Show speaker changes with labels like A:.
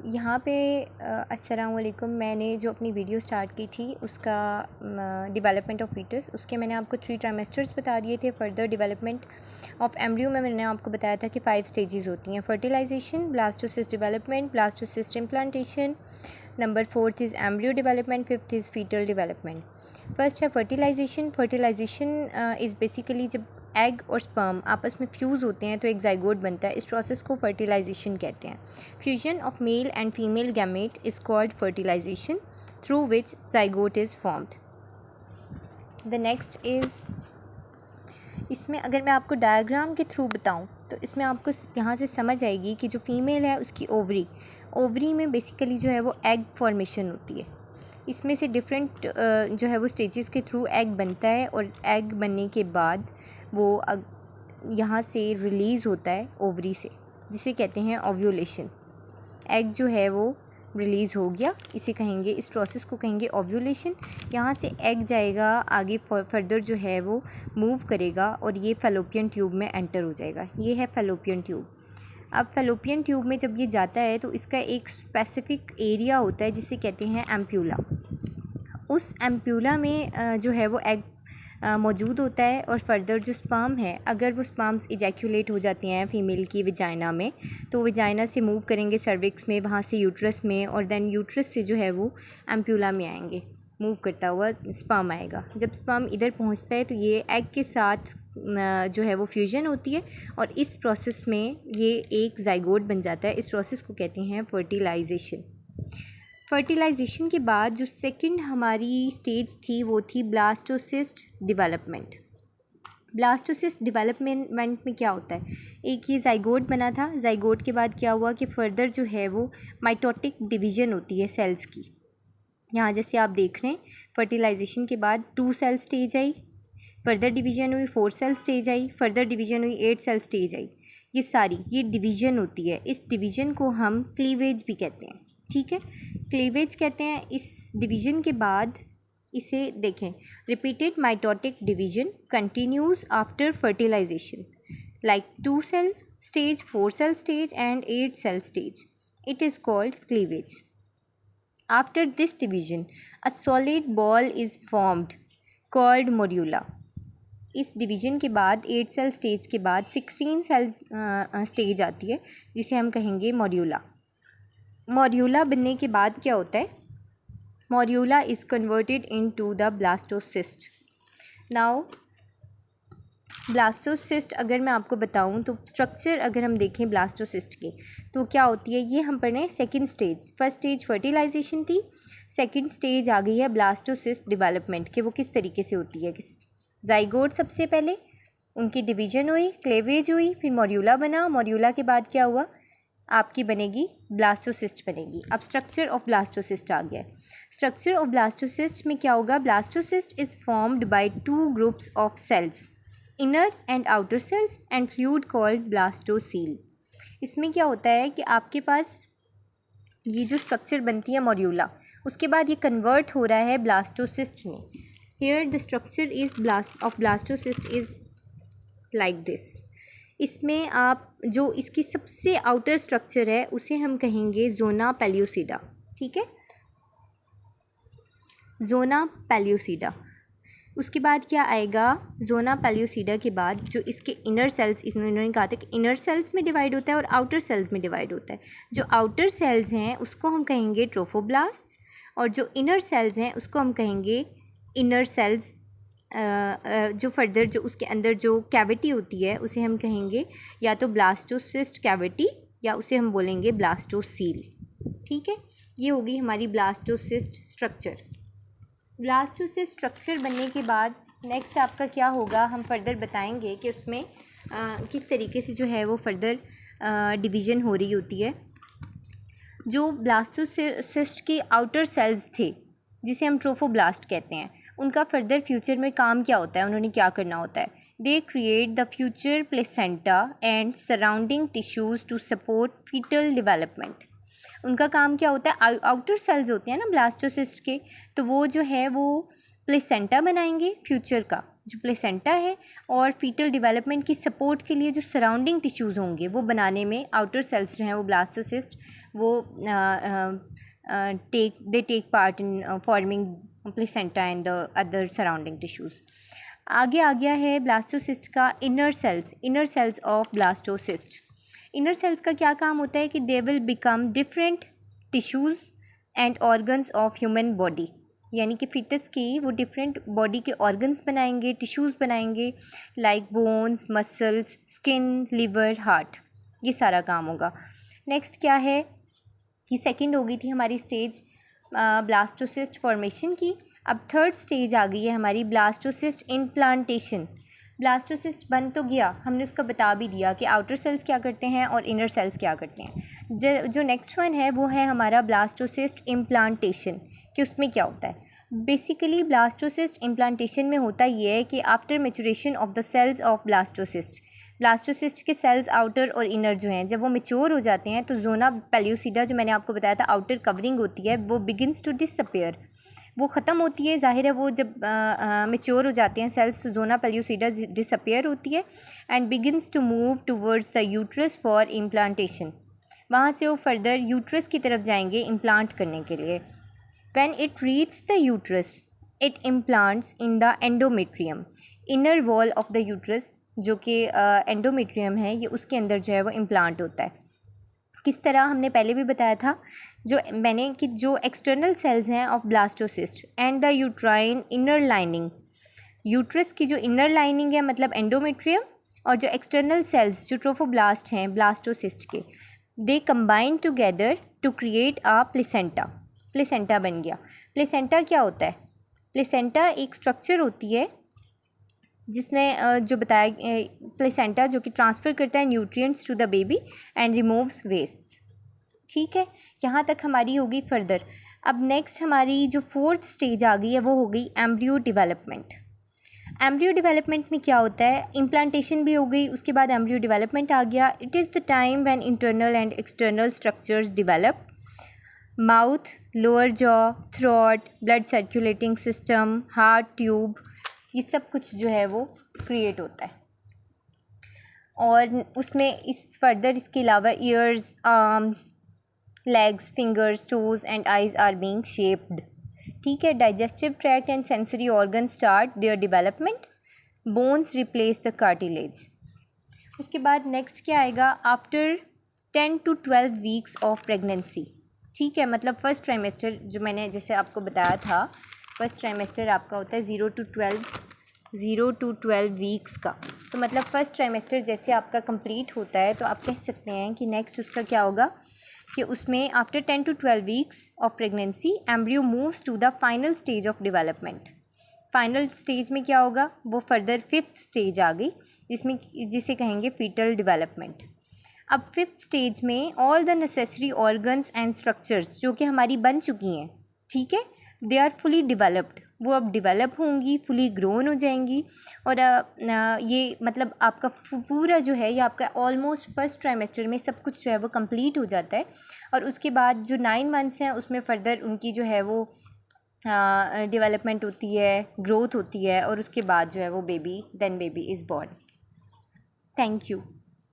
A: यहाँ पे अस्सलाम वालेकुम। मैंने जो अपनी वीडियो स्टार्ट की थी उसका डेवलपमेंट ऑफ फीटस, उसके मैंने आपको 3 ट्राइमेस्टर्स बता दिए थे। फर्दर डेवलपमेंट ऑफ एम्ब्रियो में मैंने आपको बताया था कि 5 स्टेजेस होती हैं। Fertilization, blastocyst development, blastocyst implantation, number 4 is embryo development, 5th is foetal development. First है फर्टिलाइजेशन। फर्टिलाइजेशन इज़ बेसिकली जब एग और स्पर्म आपस में फ्यूज़ होते हैं तो एक जाइगोट बनता है। इस प्रोसेस को फर्टिलाइजेशन कहते हैं। Fusion of male and female gamete is called fertilization, through which zygote is formed. The next is, इसमें अगर मैं आपको डायग्राम के थ्रू बताऊं तो इसमें आपको यहाँ से समझ आएगी कि जो फीमेल है उसकी ओवरी में बेसिकली जो है वो एग फॉर्मेशन होती है। इसमें से डिफरेंट जो है वो स्टेजेस के थ्रू एग बनता है और एग बनने के बाद वो यहाँ से रिलीज़ होता है ओवरी से, जिसे कहते हैं ओव्यूलेशन। एग जो है वो रिलीज़ हो गया, इसे कहेंगे, इस प्रोसेस को कहेंगे ओव्यूलेशन। यहाँ से एग जाएगा आगे, फर्दर जो है वो मूव करेगा और ये फैलोपियन ट्यूब में एंटर हो जाएगा। ये है फैलोपियन ट्यूब। अब फैलोपियन ट्यूब में जब ये जाता है तो इसका एक स्पेसिफिक एरिया होता है जिसे कहते हैं एम्प्यूला। उस एम्प्यूला में जो है वो एग मौजूद होता है और फर्दर जो स्पर्म है, अगर वो स्पर्म्स इजैक्यूलेट हो जाती हैं फीमेल की विजाइना में तो विजाइना से मूव करेंगे सर्विक्स में, वहाँ से यूट्रस में, और देन यूट्रस से जो है वो एम्प्यूला में आएंगे, मूव करता हुआ स्पर्म आएगा। जब स्पर्म इधर पहुँचता है तो ये एग के साथ जो है वो फ्यूजन होती है और इस प्रोसेस में ये एक जाइगोट बन जाता है। इस प्रोसेस को कहते हैं फर्टिलाइजेशन। फर्टिलाइजेशन के बाद जो सेकंड हमारी स्टेज थी वो थी ब्लास्टोसिस्ट डेवलपमेंट। ब्लास्टोसिस्ट डेवलपमेंट में क्या होता है, एक ये जाइगोट बना था। जाइगोट के बाद क्या हुआ कि फर्दर जो है वो माइटोटिक डिवीज़न होती है सेल्स की। यहाँ जैसे आप देख रहे हैं, फर्टिलाइजेशन के बाद 2 सेल स्टेज आई, फर्दर डिवीज़न हुई, 4 सेल स्टेज आई, फर्दर डिवीज़न हुई, 8 सेल स्टेज आई। ये सारी ये डिवीज़न होती है। इस डिवीज़न को हम क्लीवेज भी कहते हैं, ठीक है, क्लीवेज कहते हैं। इस डिवीज़न के बाद इसे देखें, repeated mitotic division continues after fertilization like 2 cell stage, 4 cell stage and 8 cell stage. It is called cleavage. After this division, a solid ball is formed called morula. इस डिवीज़न के बाद 8 सेल स्टेज के बाद 16 sales stage आती है जिसे हम कहेंगे मॉड्यूला। मॉड्यूला बनने के बाद क्या होता है, morula is converted into the blastocyst. Now blastocyst अगर मैं आपको बताऊं तो स्ट्रक्चर अगर हम देखें ब्लास्टोसिस्ट की तो क्या होती है, ये हम पढ़ रहे हैं second stage. First stage fertilization थी, सेकेंड स्टेज आ गई है ब्लास्टोसिस्ट डेवलपमेंट के। वो किस तरीके से होती है, जाइगोट सबसे पहले उनकी डिवीज़न हुई, क्लेवेज हुई, फिर मॉड्यूला बना। मॉड्यूला के बाद क्या हुआ, आपकी बनेगी ब्लास्टोसिस्ट बनेगी। अब स्ट्रक्चर ऑफ ब्लास्टोसिस्ट आ गया है। स्ट्रक्चर ऑफ ब्लास्टोसिस्ट में क्या होगा, blastocyst is formed by 2 groups of cells, inner and outer cells and fluid called blastocoel. इसमें क्या होता है कि आपके पास ये जो स्ट्रक्चर बनती है मॉड्यूला, उसके बाद ये कन्वर्ट हो रहा है ब्लास्टोसिस्ट में। Here the structure is of blastocyst is like this. इसमें आप जो इसकी सबसे आउटर स्ट्रक्चर है उसे हम कहेंगे जोना पेल्यूसिडा, ठीक है, जोना पेल्यूसिडा। उसके बाद क्या आएगा, जोना पेल्यूसिडा के बाद जो इसके इनर सेल्स, इन्होंने कहा था कि इनर सेल्स में डिवाइड होता है और आउटर सेल्स में डिवाइड होता है। जो आउटर सेल्स हैं उसको हम कहेंगे ट्रोफोब्लास्ट और जो इनर सेल्स हैं उसको हम कहेंगे इनर सेल्स। जो फर्दर जो उसके अंदर जो कैविटी होती है उसे हम कहेंगे या तो ब्लास्टोसिस्ट कैविटी या उसे हम बोलेंगे ब्लास्टोसील, ठीक है। ये होगी हमारी ब्लास्टोसिस्ट स्ट्रक्चर। ब्लास्टोसिस्ट स्ट्रक्चर बनने के बाद नेक्स्ट आपका क्या होगा, हम फर्दर बताएंगे कि उसमें किस तरीके से जो है वो फर्दर डिवीज़न हो रही होती है। जो ब्लास्टोसिस्ट के आउटर सेल्स थे जिसे हम ट्रोफोब्लास्ट कहते हैं, उनका फर्दर फ्यूचर में काम क्या होता है, उन्होंने क्या करना होता है, they create the future placenta and surrounding tissues to support foetal development. उनका काम क्या होता है, आउटर सेल्स होते हैं ना ब्लास्टोसिस्ट के, तो वो जो है वो प्लेसेंटा बनाएंगे फ्यूचर का, जो प्लेसेंटा है, और फीटल डेवलपमेंट की सपोर्ट के लिए जो सराउंडिंग टिश्यूज़ होंगे वो बनाने में आउटर सेल्स जो हैं वो ब्लास्टोसिस्ट वो take part in forming placenta and the other surrounding tissues. आगे आ गया है ब्लास्टोसिस्ट का inner cells of blastocyst. Inner cells का क्या काम होता है कि they will become different tissues and organs of human body, यानी कि फिटस की वो डिफरेंट बॉडी के ऑर्गन्स बनाएंगे, टिश्यूज़ बनाएंगे, like bones, muscles, skin, liver, heart, ये सारा काम होगा। नेक्स्ट क्या है कि सेकंड हो गई थी हमारी स्टेज ब्लास्टोसिस्ट फॉर्मेशन की। अब थर्ड स्टेज आ गई है हमारी ब्लास्टोसिस्ट इम्प्लांटेशन। ब्लास्टोसिस्ट बन तो गया, हमने उसका बता भी दिया कि आउटर सेल्स क्या करते हैं और इनर सेल्स क्या करते हैं। जो नेक्स्ट वन है वो है हमारा ब्लास्टोसिस्ट इम्प्लांटेशन, कि उसमें क्या होता है। बेसिकली ब्लास्टोसिस्ट इम्प्लांटेशन में होता ये है कि after maturation of the cells of blastocyst के सेल्स आउटर और इनर जो हैं, जब वो मेच्योर हो जाते हैं तो जोना पेल्यूसिडा जो मैंने आपको बताया था आउटर कवरिंग होती है वो बिगिनस टू डिसअपीयर, वो ख़त्म होती है। ज़ाहिर है वो जब मेच्योर हो जाते हैं सेल्स, जोना पेल्यूसिडा डिसअपीयर होती है and begins to move towards the uterus for implantation. वहाँ से वो फर्दर यूट्रस की तरफ जाएंगे इम्प्लांट करने के लिए। When it reach the uterus it implants in the endometrium, inner wall of the uterus जो कि एंडोमेट्रियम है, ये उसके अंदर जो है वो इम्प्लांट होता है। किस तरह हमने पहले भी बताया था कि जो एक्सटर्नल सेल्स हैं of blastocyst and the uterine inner lining, uterus की जो इनर लाइनिंग है मतलब एंडोमेट्रियम, और जो एक्सटर्नल सेल्स जो ट्रोफोब्लास्ट हैं ब्लास्टोसिस्ट के, they combine together to create a placenta. Placenta बन गया। प्लेसेंटा क्या होता है? प्लेसेंटा एक स्ट्रक्चर होती है जिसमें जो बताया प्लेसेंटा जो कि ट्रांसफ़र करता है nutrients to the baby and removes waste. ठीक है, यहाँ तक हमारी होगी फर्दर। अब नेक्स्ट हमारी जो फोर्थ स्टेज आ गई है वो हो गई एम्ब्रियो डेवलपमेंट। एम्ब्रियो डेवलपमेंट में क्या होता है? इम्प्लांटेशन भी हो गई, उसके बाद एम्ब्रियो डेवलपमेंट आ गया। It is the time when internal and external structures develop, mouth, lower jaw, throat, blood circulating system, heart tube, ये सब कुछ जो है वो क्रिएट होता है। और उसमें इसके अलावा years, arms, legs, fingers, toes and eyes are being shaped. ठीक है, digestive tract and sensory organs start their development. Bones replace the cartilage. उसके बाद नेक्स्ट क्या आएगा? After 10 to 12 weeks of pregnancy. ठीक है, मतलब फर्स्ट ट्राइमेस्टर जो मैंने जैसे आपको बताया था, फर्स्ट ट्राइमेस्टर आपका होता है 0 to 12 वीक्स का। तो मतलब फर्स्ट ट्राइमेस्टर जैसे आपका कंप्लीट होता है तो आप कह सकते हैं कि नेक्स्ट उसका क्या होगा कि उसमें after 10 to 12 weeks of pregnancy embryo moves to the final stage of development. Final stage में क्या होगा? वो फर्दर फिफ्थ स्टेज आ गई जिसे कहेंगे फीटल डेवलपमेंट। अब फिफ्थ स्टेज में all the necessary organs and structures जो कि हमारी बन चुकी हैं, ठीक है, दे आर फुली डेवलप्ड, वो अब डेवलप होंगी, फुली ग्रोन हो जाएंगी। और ये मतलब आपका पूरा जो है ये आपका ऑलमोस्ट फर्स्ट ट्राइमेस्टर में सब कुछ जो है वो कंप्लीट हो जाता है। और उसके बाद जो 9 मंथ्स हैं उसमें फ़र्दर उनकी जो है वो डेवलपमेंट होती है, ग्रोथ होती है, और उसके बाद जो है वो baby is born. Thank you.